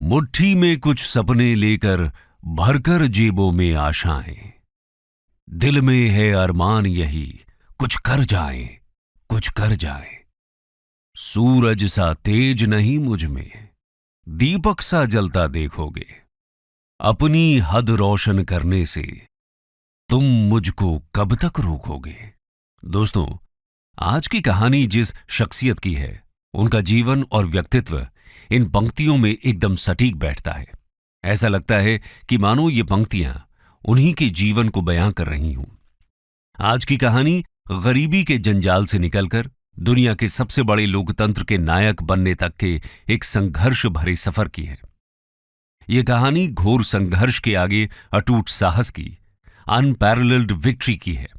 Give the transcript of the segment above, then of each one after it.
मुट्ठी में कुछ सपने लेकर भरकर जेबों में आशाएं। दिल में है अरमान यही, कुछ कर जाएं, कुछ कर जाएं। सूरज सा तेज नहीं मुझ में, दीपक सा जलता देखोगे। अपनी हद रोशन करने से तुम मुझको कब तक रोकोगे। दोस्तों, आज की कहानी जिस शख्सियत की है, उनका जीवन और व्यक्तित्व इन पंक्तियों में एकदम सटीक बैठता है। ऐसा लगता है कि मानो ये पंक्तियां उन्हीं के जीवन को बयां कर रही हूं। आज की कहानी गरीबी के जंजाल से निकलकर दुनिया के सबसे बड़े लोकतंत्र के नायक बनने तक के एक संघर्ष भरे सफर की है। यह कहानी घोर संघर्ष के आगे अटूट साहस की, अनपैरेलल्ड विक्ट्री की है।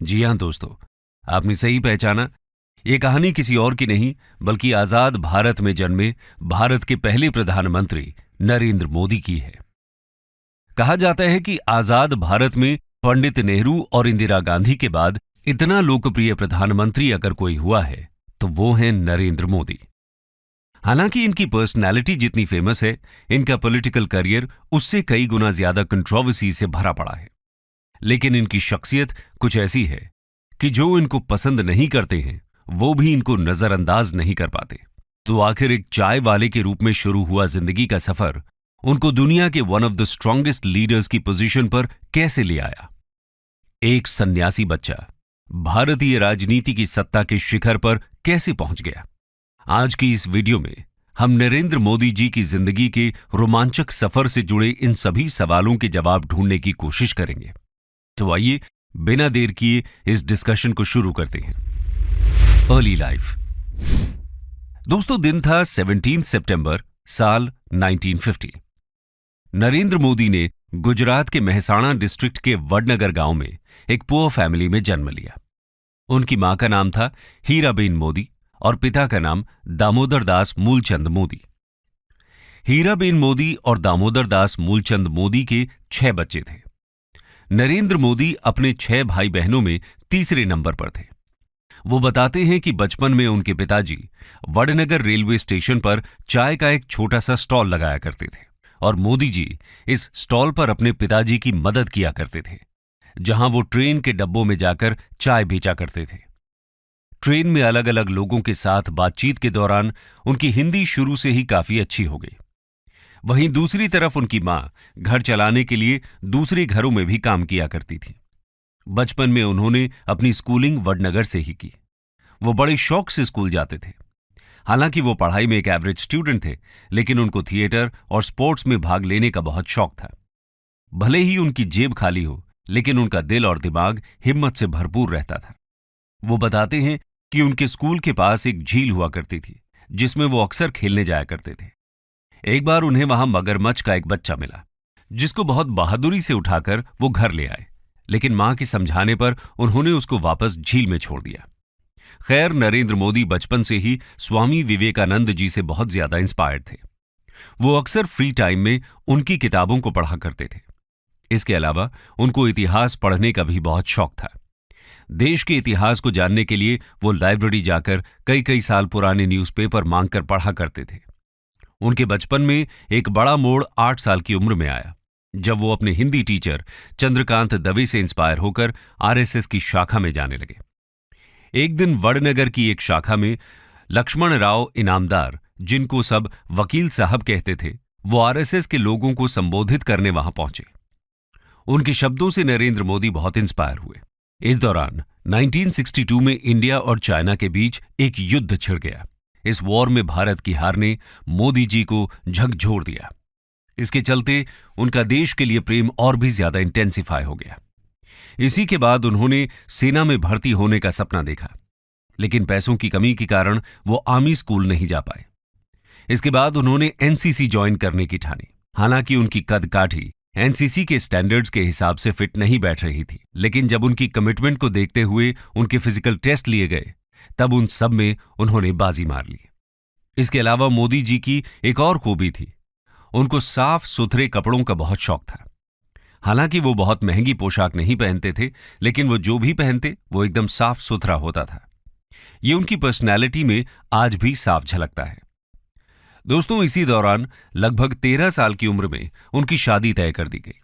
जी हां दोस्तों, आपने सही पहचाना। यह कहानी किसी और की नहीं बल्कि आजाद भारत में जन्मे भारत के पहले प्रधानमंत्री नरेंद्र मोदी की है। कहा जाता है कि आजाद भारत में पंडित नेहरू और इंदिरा गांधी के बाद इतना लोकप्रिय प्रधानमंत्री अगर कोई हुआ है तो वो है नरेंद्र मोदी। हालांकि इनकी पर्सनैलिटी जितनी फेमस है, इनका पॉलिटिकल करियर उससे कई गुना ज्यादा कंट्रोवर्सी से भरा पड़ा है। लेकिन इनकी शख्सियत कुछ ऐसी है कि जो इनको पसंद नहीं करते हैं वो भी इनको नजरअंदाज नहीं कर पाते। तो आखिर एक चाय वाले के रूप में शुरू हुआ जिंदगी का सफर उनको दुनिया के one of the strongest leaders की पोजीशन पर कैसे ले आया। एक सन्यासी बच्चा भारतीय राजनीति की सत्ता के शिखर पर कैसे पहुंच गया। आज की इस वीडियो में हम नरेंद्र मोदी जी की जिंदगी के रोमांचक सफर से जुड़े इन सभी सवालों के जवाब ढूंढने की कोशिश करेंगे। तो आइए बिना देर किए इस डिस्कशन को शुरू करते हैं। Early life. दोस्तों, दिन था 17 सितंबर साल 1950। नरेंद्र मोदी ने गुजरात के मेहसाणा डिस्ट्रिक्ट के वडनगर गांव में एक पुअर फैमिली में जन्म लिया। उनकी मां का नाम था हीराबेन मोदी और पिता का नाम दामोदर दास मूलचंद मोदी। हीराबेन मोदी और दामोदर दास मूलचंद मोदी के 6 बच्चे थे। नरेंद्र मोदी अपने 6 भाई बहनों में तीसरे नंबर पर थे। वो बताते हैं कि बचपन में उनके पिताजी वडनगर रेलवे स्टेशन पर चाय का एक छोटा सा स्टॉल लगाया करते थे और मोदी जी इस स्टॉल पर अपने पिताजी की मदद किया करते थे, जहां वो ट्रेन के डब्बों में जाकर चाय बेचा करते थे। ट्रेन में अलग अलग लोगों के साथ बातचीत के दौरान उनकी हिंदी शुरू से ही काफी अच्छी हो गई। वहीं दूसरी तरफ उनकी मां घर चलाने के लिए दूसरे घरों में भी काम किया करती थी। बचपन में उन्होंने अपनी स्कूलिंग वडनगर से ही की। वो बड़े शौक से स्कूल जाते थे। हालांकि वो पढ़ाई में एक एवरेज स्टूडेंट थे, लेकिन उनको थिएटर और स्पोर्ट्स में भाग लेने का बहुत शौक था। भले ही उनकी जेब खाली हो, लेकिन उनका दिल और दिमाग हिम्मत से भरपूर रहता था। वो बताते हैं कि उनके स्कूल के पास एक झील हुआ करती थी, जिसमें वो अक्सर खेलने जाया करते थे। एक बार उन्हें वहां मगरमच्छ का एक बच्चा मिला, जिसको बहुत बहादुरी से उठाकर वो घर ले आए, लेकिन मां के समझाने पर उन्होंने उसको वापस झील में छोड़ दिया। खैर, नरेंद्र मोदी बचपन से ही स्वामी विवेकानंद जी से बहुत ज्यादा इंस्पायर्ड थे। वो अक्सर फ्री टाइम में उनकी किताबों को पढ़ा करते थे। इसके अलावा उनको इतिहास पढ़ने का भी बहुत शौक था। देश के इतिहास को जानने के लिए वो लाइब्रेरी जाकर कई कई साल पुराने न्यूज़पेपर मांगकर पढ़ा करते थे। उनके बचपन में एक बड़ा मोड़ 8 साल की उम्र में आया, जब वो अपने हिंदी टीचर चंद्रकांत दवे से इंस्पायर होकर आरएसएस की शाखा में जाने लगे। एक दिन वडनगर की एक शाखा में लक्ष्मण राव इनामदार, जिनको सब वकील साहब कहते थे, वो आरएसएस के लोगों को संबोधित करने वहां पहुंचे। उनके शब्दों से नरेंद्र मोदी बहुत इंस्पायर हुए। इस दौरान 1962 में इंडिया और चाइना के बीच एक युद्ध छिड़ गया। इस वॉर में भारत की हार ने मोदी जी को झकझोर दिया। इसके चलते उनका देश के लिए प्रेम और भी ज्यादा इंटेंसिफाई हो गया। इसी के बाद उन्होंने सेना में भर्ती होने का सपना देखा, लेकिन पैसों की कमी के कारण वो आर्मी स्कूल नहीं जा पाए। इसके बाद उन्होंने एनसीसी ज्वाइन करने की ठानी। हालांकि उनकी कद काठी एनसीसी के स्टैंडर्ड्स के हिसाब से फिट नहीं बैठ रही थी, लेकिन जब उनकी कमिटमेंट को देखते हुए उनके फिजिकल टेस्ट लिए गए, तब उन सब में उन्होंने बाजी मार ली। इसके अलावा मोदी जी की एक और खूबी थी, उनको साफ सुथरे कपड़ों का बहुत शौक था। हालांकि वो बहुत महंगी पोशाक नहीं पहनते थे, लेकिन वो जो भी पहनते वो एकदम साफ सुथरा होता था। ये उनकी पर्सनैलिटी में आज भी साफ झलकता है। दोस्तों, इसी दौरान लगभग 13 साल की उम्र में उनकी शादी तय कर दी गई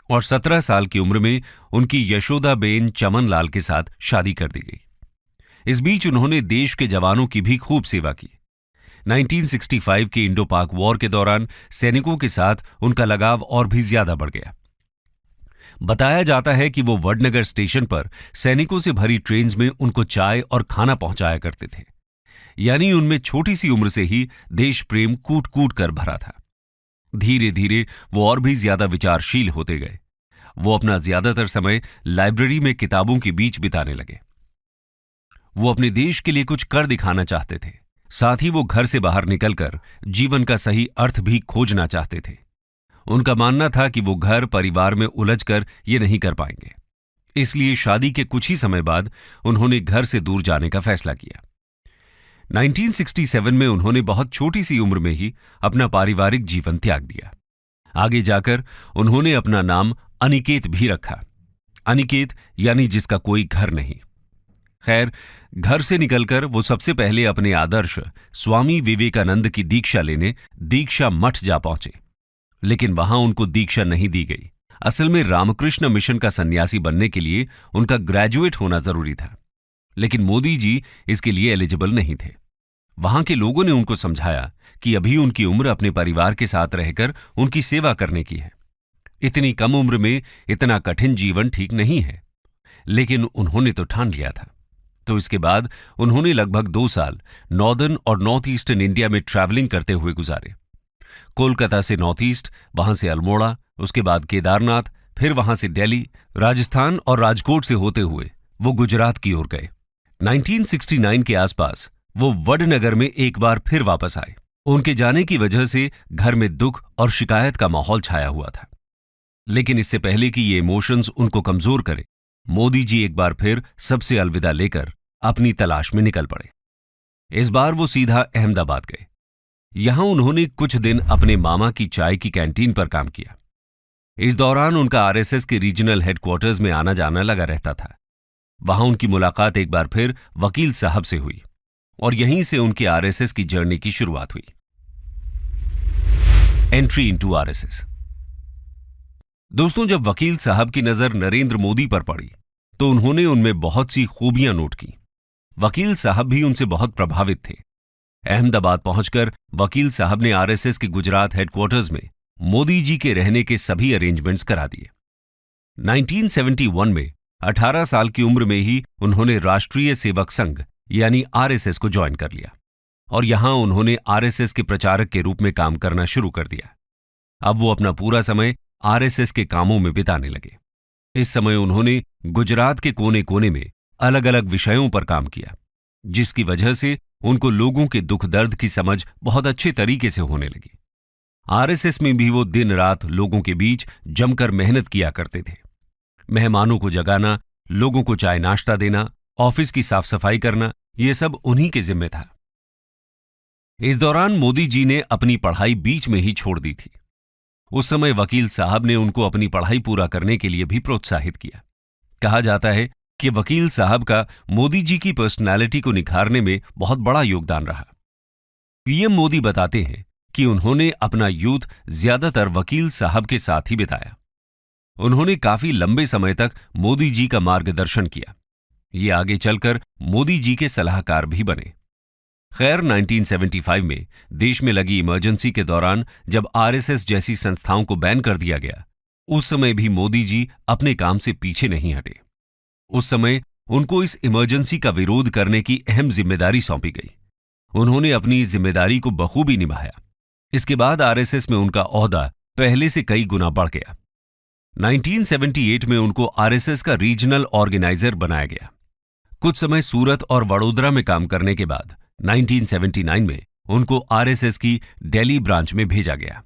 और 17 साल की उम्र में उनकी यशोदाबेन चमन लाल के साथ शादी कर दी गई। इस बीच उन्होंने देश के जवानों की भी खूब सेवा की। 1965 के इंडो पाक वॉर के दौरान सैनिकों के साथ उनका लगाव और भी ज्यादा बढ़ गया। बताया जाता है कि वो वडनगर स्टेशन पर सैनिकों से भरी ट्रेन्स में उनको चाय और खाना पहुंचाया करते थे। यानी उनमें छोटी सी उम्र से ही देश प्रेम कूट कूट कर भरा था। धीरे धीरे वो और भी ज्यादा विचारशील होते गए। वो अपना ज्यादातर समय लाइब्रेरी में किताबों के बीच बिताने लगे। वो अपने देश के लिए कुछ कर दिखाना चाहते थे। साथ ही वो घर से बाहर निकलकर जीवन का सही अर्थ भी खोजना चाहते थे। उनका मानना था कि वो घर परिवार में उलझकर ये नहीं कर पाएंगे। इसलिए शादी के कुछ ही समय बाद उन्होंने घर से दूर जाने का फैसला किया। 1967 में उन्होंने बहुत छोटी सी उम्र में ही अपना पारिवारिक जीवन त्याग दिया। आगे जाकर उन्होंने अपना नाम अनिकेत भी रखा। अनिकेत यानी जिसका कोई घर नहीं। खैर, घर से निकलकर वो सबसे पहले अपने आदर्श स्वामी विवेकानंद की दीक्षा लेने दीक्षा मठ जा पहुंचे। लेकिन वहां उनको दीक्षा नहीं दी गई। असल में रामकृष्ण मिशन का सन्यासी बनने के लिए उनका ग्रेजुएट होना जरूरी था, लेकिन मोदी जी इसके लिए एलिजिबल नहीं थे। वहां के लोगों ने उनको समझाया कि अभी उनकी उम्र अपने परिवार के साथ रहकर उनकी सेवा करने की है। इतनी कम उम्र में इतना कठिन जीवन ठीक नहीं है। लेकिन उन्होंने तो ठान लिया था। तो इसके बाद उन्होंने लगभग 2 साल नॉर्दर्न और नॉर्थ ईस्टर्न इंडिया में ट्रैवलिंग करते हुए गुजारे। कोलकाता से नॉर्थ ईस्ट, वहां से अल्मोड़ा, उसके बाद केदारनाथ, फिर वहां से दिल्ली, राजस्थान और राजकोट से होते हुए वो गुजरात की ओर गए। 1969 के आसपास वो वडनगर में एक बार फिर वापस आए। उनके जाने की वजह से घर में दुख और शिकायत का माहौल छाया हुआ था। लेकिन इससे पहले कि ये इमोशंस उनको कमजोर करे, मोदी जी एक बार फिर सबसे अलविदा लेकर अपनी तलाश में निकल पड़े। इस बार वो सीधा अहमदाबाद गए। यहां उन्होंने कुछ दिन अपने मामा की चाय की कैंटीन पर काम किया। इस दौरान उनका आरएसएस के रीजनल हेडक्वार्टर्स में आना जाना लगा रहता था। वहां उनकी मुलाकात एक बार फिर वकील साहब से हुई और यहीं से उनकी आरएसएस की जर्नी की शुरुआत हुई। Entry into RSS. दोस्तों, जब वकील साहब की नजर नरेंद्र मोदी पर पड़ी तो उन्होंने उनमें बहुत सी खूबियां नोट की। वकील साहब भी उनसे बहुत प्रभावित थे। अहमदाबाद पहुंचकर वकील साहब ने आरएसएस के गुजरात हेडक्वार्टर्स में मोदी जी के रहने के सभी अरेंजमेंट्स करा दिए। 1971 में 18 साल की उम्र में ही उन्होंने राष्ट्रीय सेवक संघ यानी आरएसएस को ज्वाइन कर लिया और यहां उन्होंने आरएसएस के प्रचारक के रूप में काम करना शुरू कर दिया। अब वो अपना पूरा समय आरएसएस के कामों में बिताने लगे। इस समय उन्होंने गुजरात के कोने कोने में अलग अलग विषयों पर काम किया, जिसकी वजह से उनको लोगों के दुख दर्द की समझ बहुत अच्छे तरीके से होने लगी। आरएसएस में भी वो दिन रात लोगों के बीच जमकर मेहनत किया करते थे। मेहमानों को जगाना, लोगों को चाय नाश्ता देना, ऑफिस की साफ सफाई करना, ये सब उन्हीं के जिम्मे था। इस दौरान मोदी जी ने अपनी पढ़ाई बीच में ही छोड़ दी थी। उस समय वकील साहब ने उनको अपनी पढ़ाई पूरा करने के लिए भी प्रोत्साहित किया। कहा जाता है कि वकील साहब का मोदी जी की पर्सनालिटी को निखारने में बहुत बड़ा योगदान रहा। पीएम मोदी बताते हैं कि उन्होंने अपना यूथ ज्यादातर वकील साहब के साथ ही बिताया। उन्होंने काफी लंबे समय तक मोदी जी का मार्गदर्शन किया। ये आगे चलकर मोदी जी के सलाहकार भी बने। खैर, 1975 में देश में लगी इमरजेंसी के दौरान जब आरएसएस जैसी संस्थाओं को बैन कर दिया गया, उस समय भी मोदी जी अपने काम से पीछे नहीं हटे। उस समय उनको इस इमरजेंसी का विरोध करने की अहम जिम्मेदारी सौंपी गई। उन्होंने अपनी जिम्मेदारी को बखूबी निभाया। इसके बाद आरएसएस में उनका ओहदा पहले से कई गुना बढ़ गया। 1978 में उनको आरएसएस का रीजनल ऑर्गेनाइजर बनाया गया। कुछ समय सूरत और वडोदरा में काम करने के बाद 1979 में उनको आरएसएस की दिल्ली ब्रांच में भेजा गया।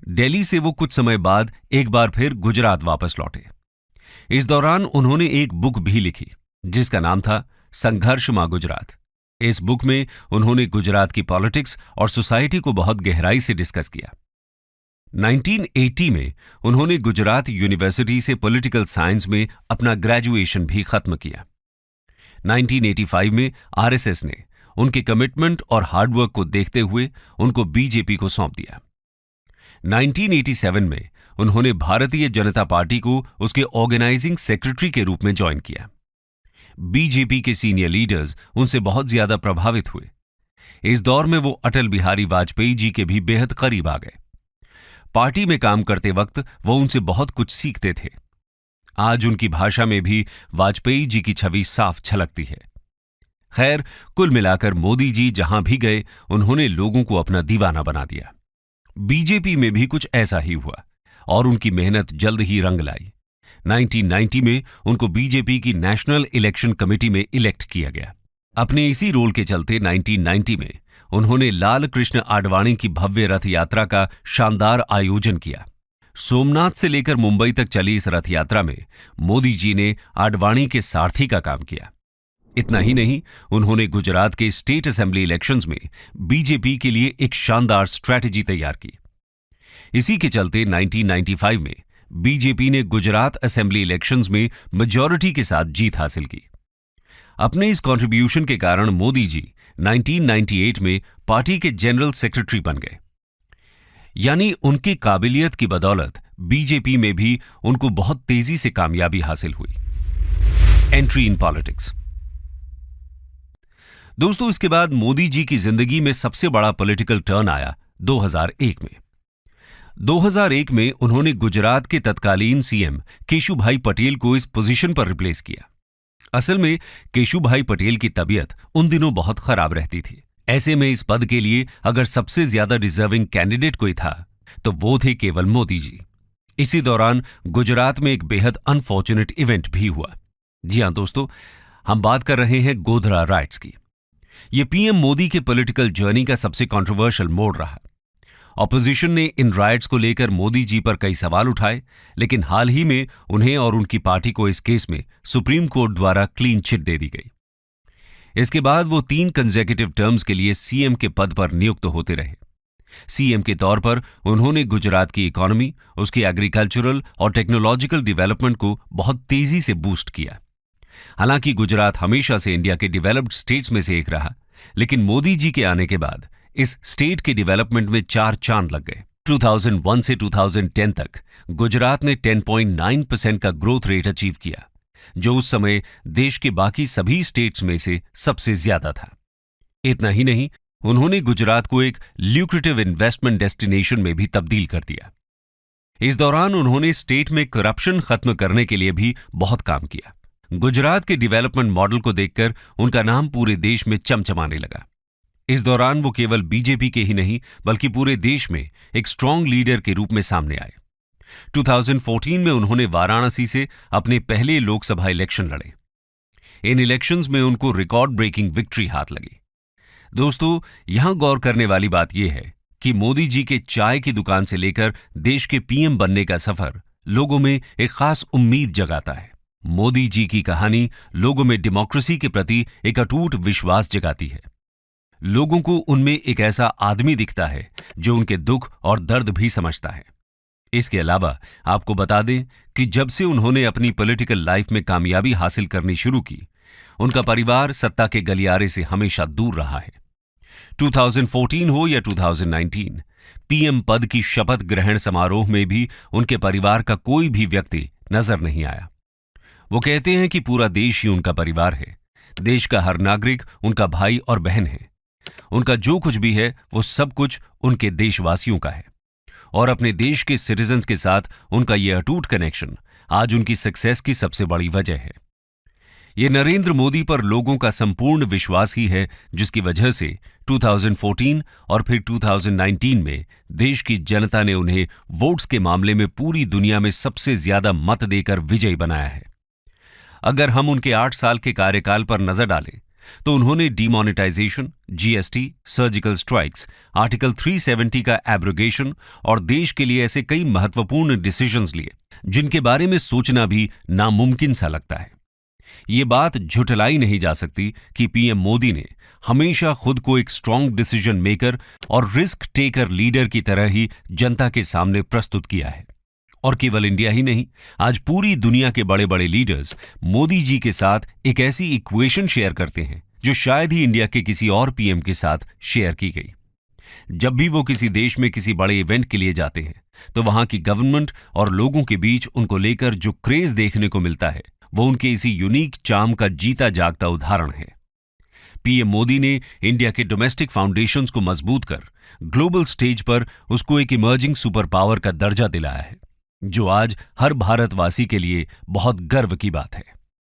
दिल्ली से वो कुछ समय बाद एक बार फिर गुजरात वापस लौटे। इस दौरान उन्होंने एक बुक भी लिखी जिसका नाम था संघर्ष मां गुजरात। इस बुक में उन्होंने गुजरात की पॉलिटिक्स और सोसाइटी को बहुत गहराई से डिस्कस किया। 1980 में उन्होंने गुजरात यूनिवर्सिटी से पॉलिटिकल साइंस में अपना ग्रेजुएशन भी खत्म किया। 1985 में आरएसएस ने उनके कमिटमेंट और हार्डवर्क को देखते हुए उनको बीजेपी को सौंप दिया। 1987 में उन्होंने भारतीय जनता पार्टी को उसके ऑर्गेनाइजिंग सेक्रेटरी के रूप में ज्वाइन किया। बीजेपी के सीनियर लीडर्स उनसे बहुत ज्यादा प्रभावित हुए। इस दौर में वो अटल बिहारी वाजपेयी जी के भी बेहद करीब आ गए। पार्टी में काम करते वक्त वो उनसे बहुत कुछ सीखते थे। आज उनकी भाषा में भी वाजपेयी जी की छवि साफ झलकती है। खैर, कुल मिलाकर मोदी जी जहां भी गए उन्होंने लोगों को अपना दीवाना बना दिया। बीजेपी में भी कुछ ऐसा ही हुआ और उनकी मेहनत जल्द ही रंग लाई। 1990 में उनको बीजेपी की नेशनल इलेक्शन कमेटी में इलेक्ट किया गया। अपने इसी रोल के चलते 1990 में उन्होंने लाल कृष्ण आडवाणी की भव्य रथ यात्रा का शानदार आयोजन किया। सोमनाथ से लेकर मुंबई तक चली इस रथ यात्रा में मोदी जी ने आडवाणी के सारथी का काम किया। इतना ही नहीं, उन्होंने गुजरात के स्टेट असेंबली इलेक्शंस में बीजेपी के लिए एक शानदार स्ट्रैटेजी तैयार की। इसी के चलते 1995 में बीजेपी ने गुजरात असेंबली इलेक्शंस में मेजॉरिटी के साथ जीत हासिल की। अपने इस कंट्रीब्यूशन के कारण मोदी जी 1998 में पार्टी के जनरल सेक्रेटरी बन गए। यानी उनकी काबिलियत की बदौलत बीजेपी में भी उनको बहुत तेजी से कामयाबी हासिल हुई। Entry in politics. दोस्तों, इसके बाद मोदी जी की जिंदगी में सबसे बड़ा पॉलिटिकल टर्न आया 2001 में। 2001 में उन्होंने गुजरात के तत्कालीन सीएम केशुभाई पटेल को इस पोजीशन पर रिप्लेस किया। असल में केशुभाई पटेल की तबीयत उन दिनों बहुत खराब रहती थी। ऐसे में इस पद के लिए अगर सबसे ज्यादा डिजर्विंग कैंडिडेट कोई था तो वो थे केवल मोदी जी। इसी दौरान गुजरात में एक बेहद अनफॉर्चुनेट इवेंट भी हुआ। जी हां दोस्तों, हम बात कर रहे हैं गोधरा राइट्स की। यह पीएम मोदी के पॉलिटिकल जर्नी का सबसे कंट्रोवर्शियल मोड़ रहा। ऑपोजिशन ने इन राइट्स को लेकर मोदी जी पर कई सवाल उठाए, लेकिन हाल ही में उन्हें और उनकी पार्टी को इस केस में सुप्रीम कोर्ट द्वारा क्लीन चिट दे दी गई। इसके बाद वो 3 कंसेक्यूटिव टर्म्स के लिए सीएम के पद पर नियुक्त होते रहे। सीएम के तौर पर उन्होंने गुजरात की इकोनॉमी, उसकी एग्रीकल्चरल और टेक्नोलॉजिकल डेवलपमेंट को बहुत तेजी से बूस्ट किया। हालांकि गुजरात हमेशा से इंडिया के डेवलप्ड स्टेट्स में से एक रहा, लेकिन मोदी जी के आने के बाद इस स्टेट के डेवलपमेंट में 4 चांद लग गए। 2001 से 2010 तक गुजरात ने 10.9% का ग्रोथ रेट अचीव किया, जो उस समय देश के बाकी सभी स्टेट्स में से सबसे ज्यादा था। इतना ही नहीं, उन्होंने गुजरात को एक ल्यूक्रेटिव इन्वेस्टमेंट डेस्टिनेशन में भी तब्दील कर दिया। इस दौरान उन्होंने स्टेट में करप्शन खत्म करने के लिए भी बहुत काम किया। गुजरात के डेवलपमेंट मॉडल को देखकर उनका नाम पूरे देश में चमचमाने लगा। इस दौरान वो केवल बीजेपी के ही नहीं बल्कि पूरे देश में एक स्ट्रांग लीडर के रूप में सामने आए। 2014 में उन्होंने वाराणसी से अपने पहले लोकसभा इलेक्शन लड़े। इन इलेक्शंस में उनको रिकॉर्ड ब्रेकिंग विक्ट्री हाथ लगी। दोस्तों, यहां गौर करने वाली बात यह है कि मोदी जी के चाय की दुकान से लेकर देश के पीएम बनने का सफर लोगों में एक खास उम्मीद जगाता है। मोदी जी की कहानी लोगों में डेमोक्रेसी के प्रति एक अटूट विश्वास जगाती है। लोगों को उनमें एक ऐसा आदमी दिखता है जो उनके दुख और दर्द भी समझता है। इसके अलावा आपको बता दें कि जब से उन्होंने अपनी पॉलिटिकल लाइफ में कामयाबी हासिल करनी शुरू की, उनका परिवार सत्ता के गलियारे से हमेशा दूर रहा है। 2014 हो या 2019, पीएम पद की शपथ ग्रहण समारोह में भी उनके परिवार का कोई भी व्यक्ति नजर नहीं आया। वो कहते हैं कि पूरा देश ही उनका परिवार है। देश का हर नागरिक उनका भाई और बहन है। उनका जो कुछ भी है वो सब कुछ उनके देशवासियों का है और अपने देश के सिटीजन्स के साथ उनका ये अटूट कनेक्शन आज उनकी सक्सेस की सबसे बड़ी वजह है। ये नरेंद्र मोदी पर लोगों का संपूर्ण विश्वास ही है, जिसकी वजह से 2014 और फिर 2019 में देश की जनता ने उन्हें वोट्स के मामले में पूरी दुनिया में सबसे ज्यादा मत देकर विजयी बनाया है। अगर हम उनके 8 साल के कार्यकाल पर नजर डालें तो उन्होंने demonetisation, GST, surgical strikes, article 370 का एब्रोगेशन और देश के लिए ऐसे कई महत्वपूर्ण डिसीजंस लिए जिनके बारे में सोचना भी नामुमकिन सा लगता है। ये बात झुठलाई नहीं जा सकती कि पीएम मोदी ने हमेशा खुद को एक स्ट्रांग डिसीजन मेकर और रिस्क टेकर लीडर की तरह ही जनता के सामने प्रस्तुत किया है। और केवल इंडिया ही नहीं, आज पूरी दुनिया के बड़े बड़े लीडर्स मोदी जी के साथ एक ऐसी इक्वेशन शेयर करते हैं जो शायद ही इंडिया के किसी और पीएम के साथ शेयर की गई। जब भी वो किसी देश में किसी बड़े इवेंट के लिए जाते हैं तो वहां की गवर्नमेंट और लोगों के बीच उनको लेकर जो क्रेज देखने को मिलता है वो उनके इसी यूनिक चार्म का जीता जागता उदाहरण है। पीएम मोदी ने इंडिया के डोमेस्टिक फाउंडेशंस को मजबूत कर ग्लोबल स्टेज पर उसको एक इमर्जिंग सुपर पावर का दर्जा दिलाया है, जो आज हर भारतवासी के लिए बहुत गर्व की बात है।